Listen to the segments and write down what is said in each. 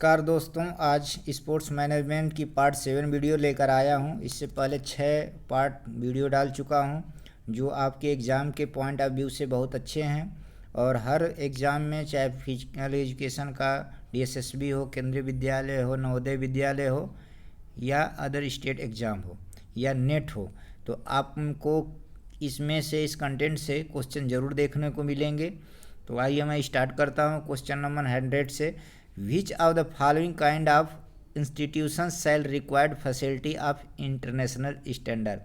नमस्कार दोस्तों, आज स्पोर्ट्स मैनेजमेंट की पार्ट 7 वीडियो लेकर आया हूं। इससे पहले 6 पार्ट वीडियो डाल चुका हूं जो आपके एग्ज़ाम के पॉइंट ऑफ व्यू से बहुत अच्छे हैं। और हर एग्ज़ाम में, चाहे फिजिकल एजुकेशन का डीएसएसबी हो, केंद्रीय विद्यालय हो, नवोदय विद्यालय हो, या अदर स्टेट एग्ज़ाम हो, या नेट हो, तो आपको इसमें से, इस कंटेंट से क्वेश्चन ज़रूर देखने को मिलेंगे। तो आइए मैं स्टार्ट करता हूँ क्वेश्चन नंबर 100 से। Which of the following kind of institution sell required facility of international standard.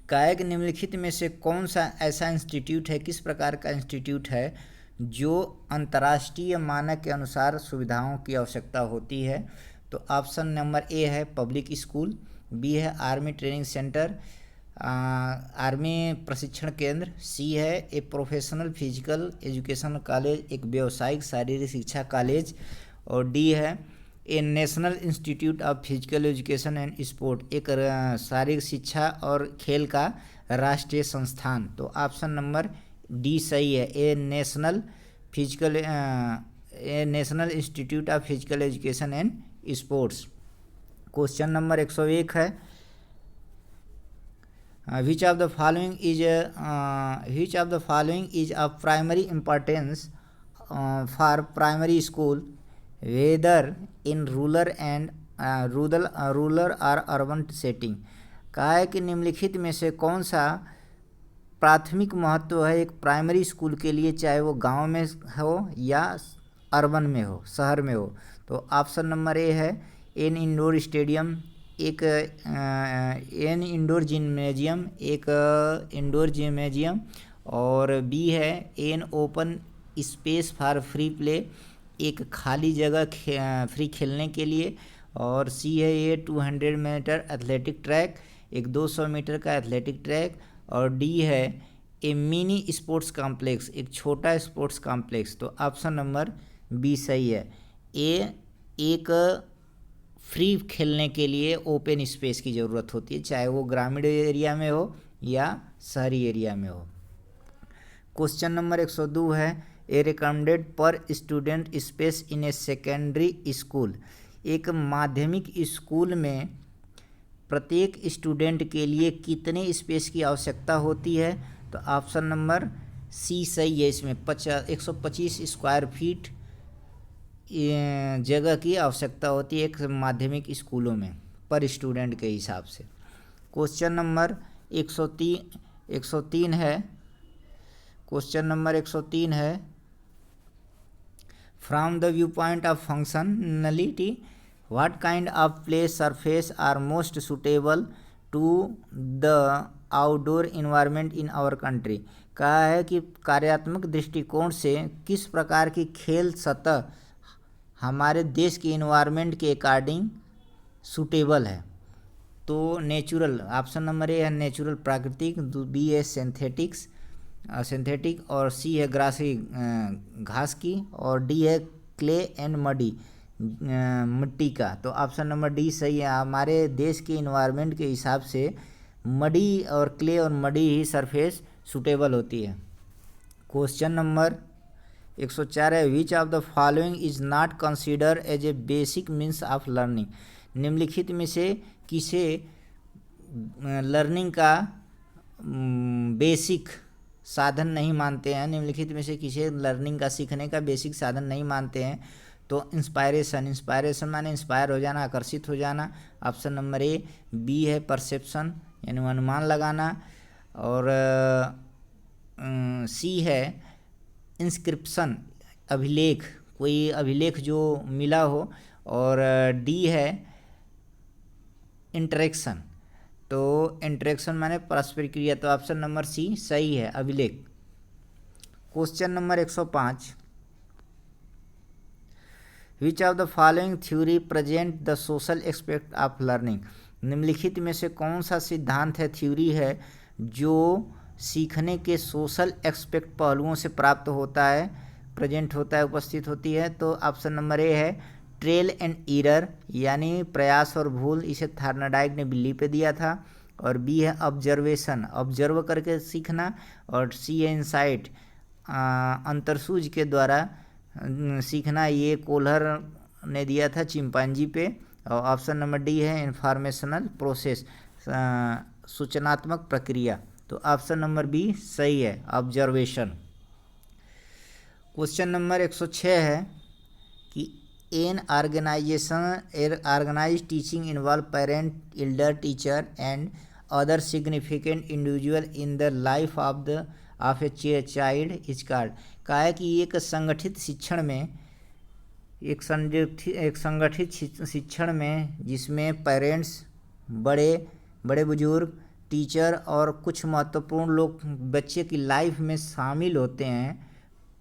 कायक निम्नलिखित में से कौन सा ऐसा इंस्टीट्यूट है, किस प्रकार का इंस्टीट्यूट है जो अंतर्राष्ट्रीय मानक के अनुसार सुविधाओं की आवश्यकता होती है। तो ऑप्शन नंबर ए है पब्लिक स्कूल, बी है आर्मी ट्रेनिंग सेंटर, आर्मी प्रशिक्षण केंद्र, सी है A professional physical education college, एक व्यावसायिक शारीरिक शिक्षा कॉलेज, और डी है A national institute of physical education and sport, एक शारीरिक शिक्षा और खेल का राष्ट्रीय संस्थान। तो ऑप्शन नंबर डी सही है, A national institute of physical education and sports. Question number 101 है, which of the following is of primary importance for primary school, whether in rural or urban setting। कहा है कि निम्नलिखित में से कौन सा प्राथमिक महत्व है एक प्राइमरी स्कूल के लिए, चाहे वो गांव में हो या अर्बन में हो, शहर में हो। तो ऑप्शन नंबर ए है एन इंडोर स्टेडियम, एक एन इंडोर जिम्नेजियम, एक इंडोर जिम्नेजियम, और बी है an open space for free play, एक खाली जगह फ्री खेलने के लिए, और सी है ये 200 मीटर एथलेटिक ट्रैक, एक 200 मीटर का एथलेटिक ट्रैक, और डी है ए मिनी स्पोर्ट्स कॉम्प्लेक्स, एक छोटा स्पोर्ट्स कॉम्प्लेक्स। तो ऑप्शन नंबर बी सही है, ए एक फ्री खेलने के लिए ओपन स्पेस की ज़रूरत होती है, चाहे वो ग्रामीण एरिया में हो या शहरी एरिया में हो। क्वेश्चन नंबर 102 है, ए रिकमेंडेड पर student space in a secondary school. एक माध्यमिक स्कूल में प्रत्येक स्टूडेंट के लिए कितने स्पेस की आवश्यकता होती है। तो ऑप्शन नंबर सी सही है, इसमें 125 स्क्वायर फीट जगह की आवश्यकता होती है एक माध्यमिक स्कूलों में पर स्टूडेंट के हिसाब से। क्वेश्चन नंबर 103 है, क्वेश्चन नंबर 103 है, from the view point of functionality what kind of play surface are most suitable to the outdoor environment in our country. कहा है कि कार्यात्मक दृष्टिकोण से किस प्रकार की खेल सतह हमारे देश के इन्वायरमेंट के अकॉर्डिंग सूटेबल है। तो नेचुरल, ऑप्शन नंबर ए है नेचुरल प्राकृतिक, बी है सिंथेटिक, और सी है ग्रासी घास की, और डी है क्ले एंड मडी मिट्टी का। तो ऑप्शन नंबर डी सही है, हमारे देश के इन्वायरमेंट के हिसाब से मडी और क्ले और मडी ही सरफेस सूटेबल होती है। क्वेश्चन नंबर 104 है, which of the following is not consider as a basic means of learning. निम्नलिखित में से किसे लर्निंग का बेसिक साधन नहीं मानते हैं, निम्नलिखित में से किसे लर्निंग का, सीखने का बेसिक साधन नहीं मानते हैं। तो इंस्पायरेशन माने इंस्पायर हो जाना, आकर्षित हो जाना। ऑप्शन नंबर ए बी है परसेप्शन, यानी अनुमान लगाना, और सी है इंस्क्रिप्शन, अभिलेख, कोई अभिलेख जो मिला हो, और डी है इंटरेक्शन। तो इंटरेक्शन माने परस्पर क्रिया। तो ऑप्शन नंबर सी सही है, अभिलेख। Question number 105, which of the following theory present the social aspect of learning. निम्नलिखित में से कौन सा सिद्धांत है, थ्योरी है, जो सीखने के सोशल एक्सपेक्ट पहलुओं से प्राप्त होता है, प्रेजेंट होता है, उपस्थित होती है। तो ऑप्शन नंबर ए है ट्रेल एंड एरर, यानी प्रयास और भूल, इसे थार्नाडाइक ने बिल्ली पे दिया था, और बी है ऑब्जर्वेशन, ऑब्जर्व करके सीखना, और सी है इंसाइट, अंतर्सूझ के द्वारा सीखना। ये कोल्हर ने दिया था चिंपांजी पे, और ऑप्शन नंबर डी है इंफॉर्मेशनल प्रोसेस, सूचनात्मक प्रक्रिया। तो ऑप्शन नंबर बी सही है, ऑब्जर्वेशन। क्वेश्चन नंबर 106 है कि an organise teaching involve parent, elder, teacher and other significant individual in the life of a child is called. कहा है कि एक संगठित शिक्षण में शिक्षण में जिसमें पेरेंट्स, बड़े बुजुर्ग, टीचर और कुछ महत्वपूर्ण लोग बच्चे की लाइफ में शामिल होते हैं,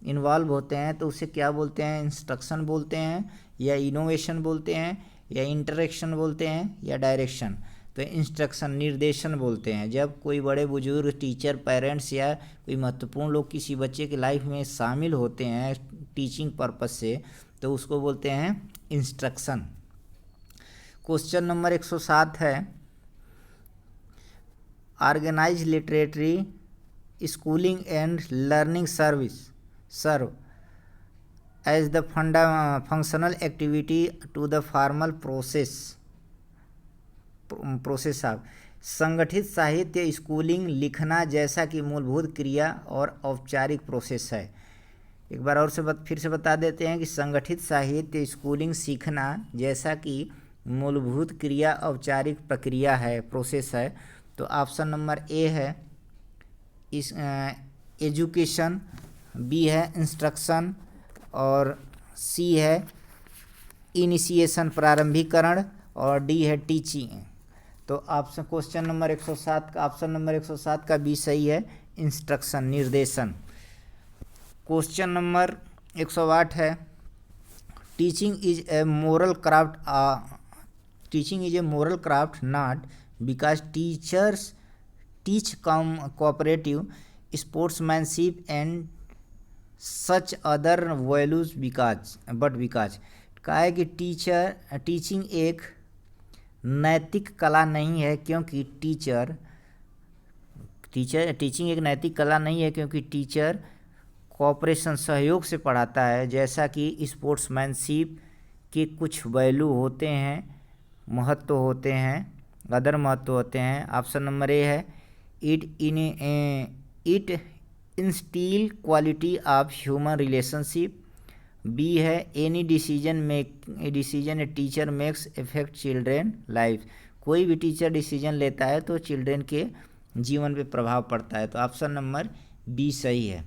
इन्वॉल्व होते हैं, तो उसे क्या बोलते हैं? इंस्ट्रक्शन बोलते हैं, या इनोवेशन बोलते हैं, या इंटरेक्शन बोलते हैं, या डायरेक्शन। तो इंस्ट्रक्शन, निर्देशन बोलते हैं। जब कोई बड़े बुजुर्ग, टीचर, पेरेंट्स या कोई महत्वपूर्ण लोग किसी बच्चे की लाइफ में शामिल होते हैं टीचिंग पर्पस से, तो उसको बोलते हैं इंस्ट्रक्शन। क्वेश्चन नंबर 107 है organise literary schooling and learning serve as the functional activity to the formal process of. संगठित साहित्य स्कूलिंग लिखना जैसा कि मूलभूत क्रिया और औपचारिक प्रोसेस है। एक बार और फिर से बता देते हैं कि संगठित साहित्य स्कूलिंग सीखना जैसा कि मूलभूत क्रिया औपचारिक प्रक्रिया है, प्रोसेस है। तो ऑप्शन नंबर ए है इस एजुकेशन, बी है इंस्ट्रक्शन, और सी है इनिशिएशन, प्रारंभिकरण, और डी है टीचिंग। तो ऑप्शन क्वेश्चन नंबर 107 का ऑप्शन नंबर 107 का बी सही है, इंस्ट्रक्शन, निर्देशन। क्वेश्चन नंबर 108 है teaching is a moral craft not because teachers teach cooperative sportsmanship and such other values because. कहा है कि टीचिंग एक नैतिक कला नहीं है क्योंकि टीचिंग एक नैतिक कला नहीं है क्योंकि टीचर कोऑपरेशन, सहयोग से पढ़ाता है, जैसा कि स्पोर्ट्समैनशिप के कुछ वैल्यू होते हैं, महत्व होते हैं, अदर महत्व होते हैं। ऑप्शन नंबर ए है it instil quality of human relationship, B है any decision a teacher makes effect children life. कोई भी टीचर डिसीजन लेता है तो चिल्ड्रेन के जीवन पे प्रभाव पड़ता है। तो ऑप्शन नंबर बी सही है।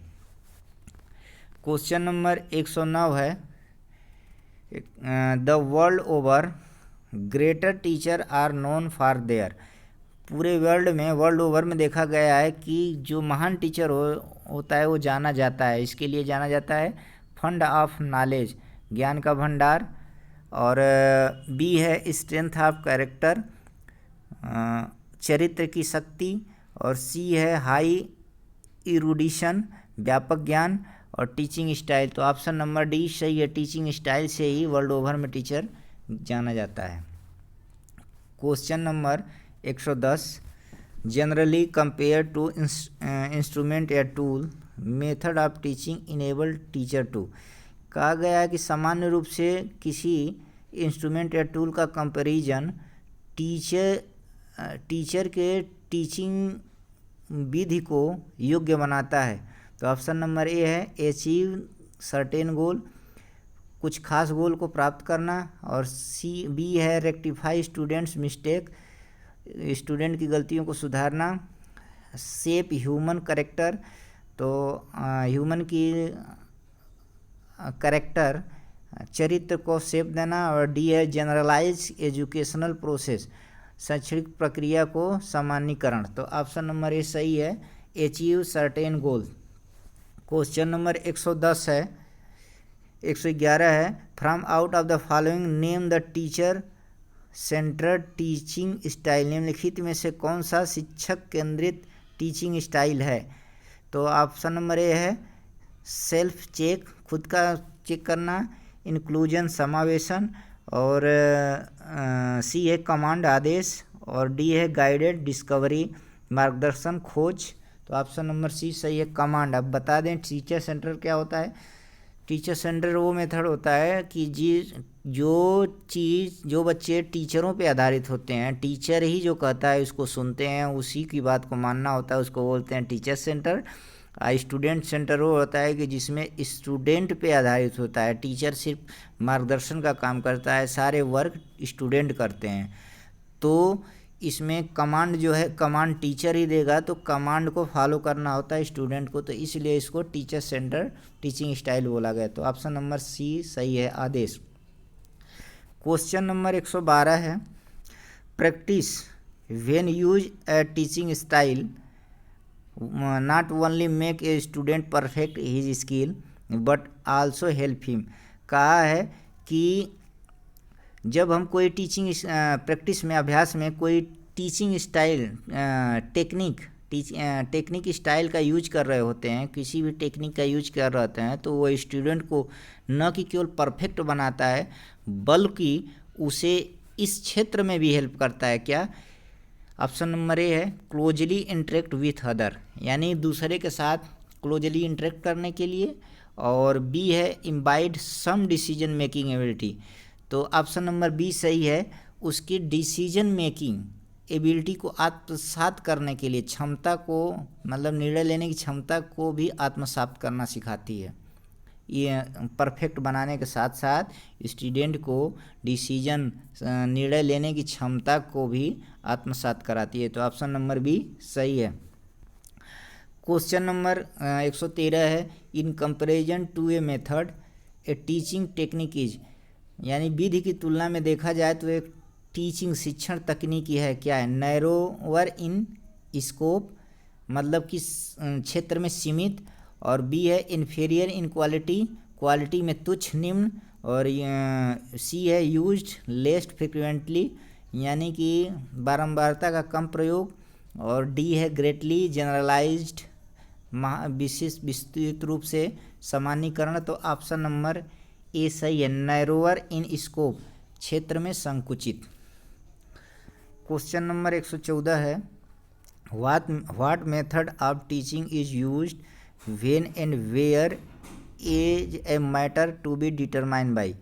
क्वेश्चन नंबर 109 है the world over greater teacher are known for their. पूरे वर्ल्ड ओवर में देखा गया है कि जो महान टीचर होता है वो जाना जाता है, इसके लिए जाना जाता है फंड ऑफ नॉलेज, ज्ञान का भंडार, और बी है स्ट्रेंथ ऑफ कैरेक्टर, चरित्र की शक्ति, और सी है हाई इरूडिशन, व्यापक ज्ञान, और टीचिंग स्टाइल। तो ऑप्शन नंबर डी सही है, टीचिंग स्टाइल से ही वर्ल्ड ओवर में टीचर जाना जाता है। Question number 110 generally compare to instrument या tool method of teaching enable teacher to. कहा गया है कि सामान्य रूप से किसी इंस्ट्रूमेंट या टूल का कंपैरिजन टीचर के टीचिंग विधि को योग्य बनाता है। तो ऑप्शन नंबर ए है अचीव सर्टेन गोल, कुछ खास गोल को प्राप्त करना, और बी है रेक्टिफाई स्टूडेंट्स मिस्टेक, स्टूडेंट की गलतियों को सुधारना, शेप ह्यूमन करेक्टर, तो ह्यूमन की करेक्टर, चरित्र को शेप देना, और डी है जनरलाइज एजुकेशनल प्रोसेस, शैक्षणिक प्रक्रिया को सामान्यकरण। तो ऑप्शन नंबर ए सही है, achieve certain goal. Question number 111 है from out of the following name the teacher centred teaching style. निम्नलिखित में से कौन सा शिक्षक केंद्रित टीचिंग स्टाइल है? तो ऑप्शन नंबर ए है सेल्फ चेक, खुद का चेक करना, इंक्लूजन समावेशन, और सी है कमांड आदेश, और डी है गाइडेड डिस्कवरी मार्गदर्शन खोज। तो ऑप्शन नंबर सी सही है कमांड। अब बता दें टीचर सेंटर क्या होता है। टीचर सेंटर वो मेथड होता है कि जो बच्चे टीचरों पे आधारित होते हैं, टीचर ही जो कहता है उसको सुनते हैं, उसी की बात को मानना होता है, उसको बोलते हैं टीचर सेंटर। स्टूडेंट सेंटर वो होता है कि जिसमें स्टूडेंट पे आधारित होता है, टीचर सिर्फ मार्गदर्शन का काम करता है, सारे वर्क स्टूडेंट करते हैं। तो इसमें कमांड जो है, कमांड टीचर ही देगा, तो कमांड को फॉलो करना होता है स्टूडेंट को, तो इसलिए इसको टीचर सेंटर टीचिंग स्टाइल बोला गया। तो ऑप्शन नंबर सी सही है, आदेश। क्वेश्चन नंबर 112 है, practice when use A teaching style not only make a student perfect his skill but also help him. कहा है कि जब हम कोई टीचिंग प्रैक्टिस में, अभ्यास में कोई टीचिंग स्टाइल टेक्निक स्टाइल का यूज कर रहे होते हैं, किसी भी टेक्निक का यूज कर रहे होते हैं, तो वो स्टूडेंट को न कि केवल परफेक्ट बनाता है बल्कि उसे इस क्षेत्र में भी हेल्प करता है। क्या? ऑप्शन नंबर ए है क्लोजली इंटरेक्ट विथ अदर, यानी दूसरे के साथ क्लोजली इंटरेक्ट करने के लिए, और बी है इम्बाइड सम डिसीजन मेकिंग एबिलिटी। तो ऑप्शन नंबर बी सही है, उसकी डिसीजन मेकिंग एबिलिटी को आत्मसात करने के लिए, क्षमता को, मतलब निर्णय लेने की क्षमता को भी आत्मसात करना सिखाती है। ये परफेक्ट बनाने के साथ साथ स्टूडेंट को डिसीजन, निर्णय लेने की क्षमता को भी आत्मसात कराती है। तो ऑप्शन नंबर बी सही है। क्वेश्चन नंबर 113 है, in comparison to a method a teaching technique is, यानी विधि की तुलना में देखा जाए तो एक टीचिंग शिक्षण तकनीकी है, क्या है? नैरोवर इन स्कोप, मतलब कि क्षेत्र में सीमित, और बी है इन्फीरियर इन क्वालिटी, क्वालिटी में तुच्छ, निम्न, और सी है यूज्ड लेस फ्रिक्वेंटली, यानी कि बारंबारता का कम प्रयोग, और डी है ग्रेटली जनरलाइज्ड, विस्तृत रूप से सामान्यीकरण। तो ऑप्शन नंबर ए सही है, नैरोवर इन स्कोप, क्षेत्र में संकुचित। क्वेश्चन नंबर 114 है, what method of teaching is used when and where is a matter to be determined by.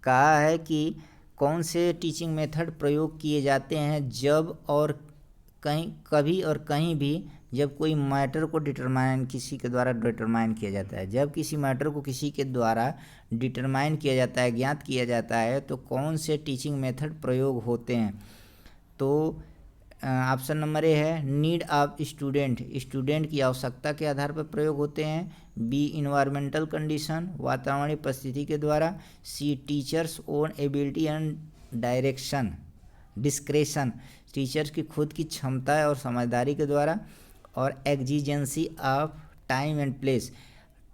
कहा है कि कौन से टीचिंग मेथड प्रयोग किए जाते हैं जब और कहीं, कभी और कहीं भी, जब कोई मैटर को किसी के द्वारा डिटरमाइन किया जाता है। जब किसी मैटर को किसी के द्वारा डिटरमाइन किया जाता है, ज्ञात किया जाता है, तो कौन से टीचिंग मेथड प्रयोग होते हैं? तो ऑप्शन नंबर ए है नीड ऑफ स्टूडेंट की आवश्यकता के आधार पर प्रयोग होते हैं, बी इन्वायरमेंटल कंडीशन, वातावरणीय परिस्थिति के द्वारा, C teachers own ability and discretion, teachers की खुद की क्षमता और समझदारी के द्वारा, और exigency of time and place,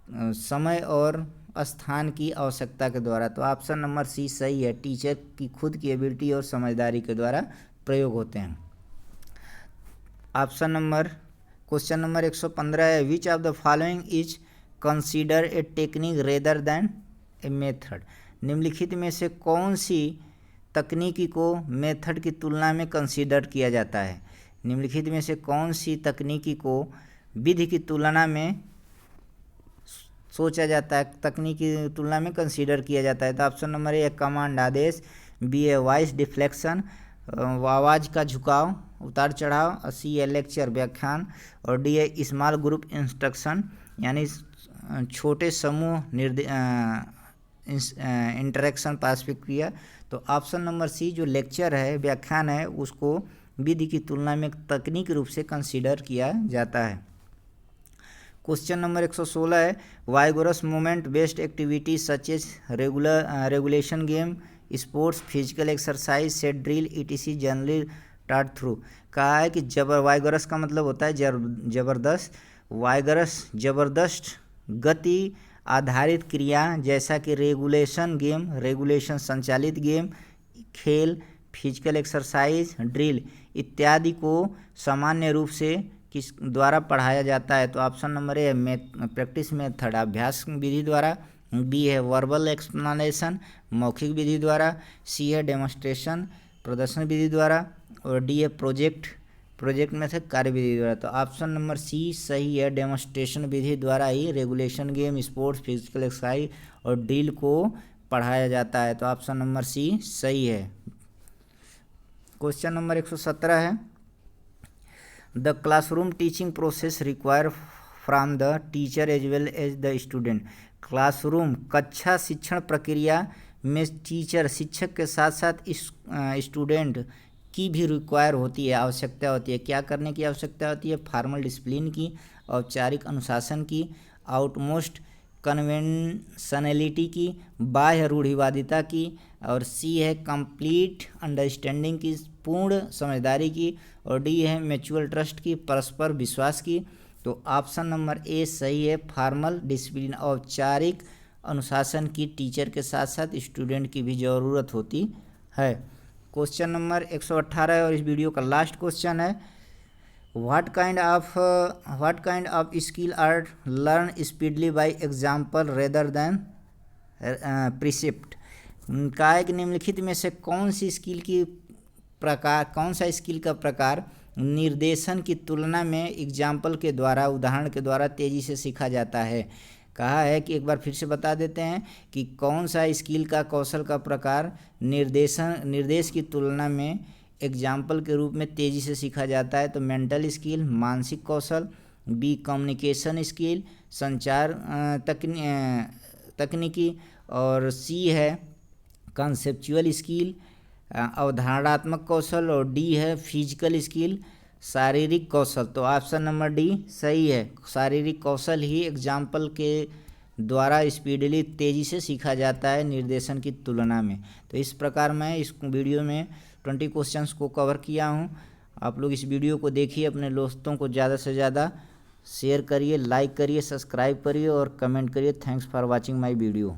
समय और स्थान की आवश्यकता के द्वारा। तो ऑप्शन नंबर सी सही है, टीचर की खुद की एबिलिटी और समझदारी के द्वारा प्रयोग होते हैं। ऑप्शन नंबर, क्वेश्चन नंबर 115 है, which of the following is consider a technique rather than a method. निम्नलिखित में से कौन सी तकनीकी को मेथड की तुलना में कंसीडर किया जाता है? निम्नलिखित में से कौन सी तकनीकी को विधि की तुलना में सोचा जाता है, तकनीक की तुलना में कंसीडर किया जाता है? तो ऑप्शन नंबर ए कमांड आदेश, बी ए वॉइस डिफ्लेक्शन, आवाज़ का झुकाव, उतार चढ़ाव, और सी ए लेक्चर व्याख्यान, और D A small group instruction, यानी छोटे समूह इंटरेक्शन पारस्परिक क्रिया। तो ऑप्शन नंबर सी जो लेक्चर है, व्याख्यान है, उसको विधि की तुलना में तकनीकी रूप से कंसीडर किया जाता है। क्वेश्चन नंबर 116 है, vigorous movement based activities such as regulation game, sports, physical exercise, set drill etc generally taught through. कहा है कि वाइगोरस का मतलब होता है जबरदस्त, वाइगोरस जबरदस्त गति आधारित क्रिया, जैसा कि रेगुलेशन संचालित गेम, खेल, फिजिकल एक्सरसाइज, ड्रिल इत्यादि को सामान्य रूप से किस द्वारा पढ़ाया जाता है? तो ऑप्शन नंबर ए प्रैक्टिस मेथड, अभ्यास विधि द्वारा, बी है वर्बल एक्सप्लेनेशन, मौखिक विधि द्वारा, सी है डेमोन्स्ट्रेशन, प्रदर्शन विधि द्वारा, और डी है प्रोजेक्ट प्रोजेक्ट में से कार्यविधि द्वारा। तो ऑप्शन नंबर सी सही है, डेमोन्स्ट्रेशन विधि द्वारा ही regulation game, sports, physical exercise और ड्रिल को पढ़ाया जाता है। तो ऑप्शन नंबर सी सही है। क्वेश्चन नंबर 117 है, the classroom teaching process require from the teacher as well as the student. Classroom कक्षा शिक्षण प्रक्रिया में टीचर शिक्षक के साथ साथ स्टूडेंट की भी रिक्वायर होती है, आवश्यकता होती है। क्या करने की आवश्यकता होती है? फॉर्मल डिसिप्लिन की, औपचारिक अनुशासन की, आउटमोस्ट कन्वेंशनलिटी की, बाह्य रूढ़िवादिता की, और सी है कंप्लीट अंडरस्टैंडिंग की, पूर्ण समझदारी की, और डी है म्यूचुअल ट्रस्ट की, परस्पर विश्वास की। तो ऑप्शन नंबर ए सही है, फॉर्मल डिसिप्लिन, औपचारिक अनुशासन की टीचर के साथ साथ स्टूडेंट की भी ज़रूरत होती है। क्वेश्चन नंबर 118 और इस वीडियो का लास्ट क्वेश्चन है, what kind of skill are learn speedily by example rather than precept. काय के निम्नलिखित में से कौन सा स्किल का प्रकार निर्देशन की तुलना में एग्जाम्पल के द्वारा, उदाहरण के द्वारा तेजी से सीखा जाता है। कहा है कि एक बार फिर से बता देते हैं कि कौन सा स्किल का, कौशल का प्रकार निर्देश की तुलना में एग्जाम्पल के रूप में तेजी से सीखा जाता है। तो मेंटल स्किल, मानसिक कौशल, बी कम्युनिकेशन स्किल, संचार तकनीकी, और सी है कॉन्सेप्चुअल स्किल, अवधारणात्मक कौशल, और डी है फिजिकल स्किल, शारीरिक कौशल। तो ऑप्शन नंबर डी सही है, शारीरिक कौशल ही एग्जाम्पल के द्वारा स्पीडली तेज़ी से सीखा जाता है निर्देशन की तुलना में। तो इस प्रकार मैं इस वीडियो में 20 क्वेश्चंस को कवर किया हूँ। आप लोग इस वीडियो को देखिए, अपने दोस्तों को ज़्यादा से ज़्यादा शेयर करिए, लाइक करिए, सब्सक्राइब करिए और कमेंट करिए। Thanks for watching my video.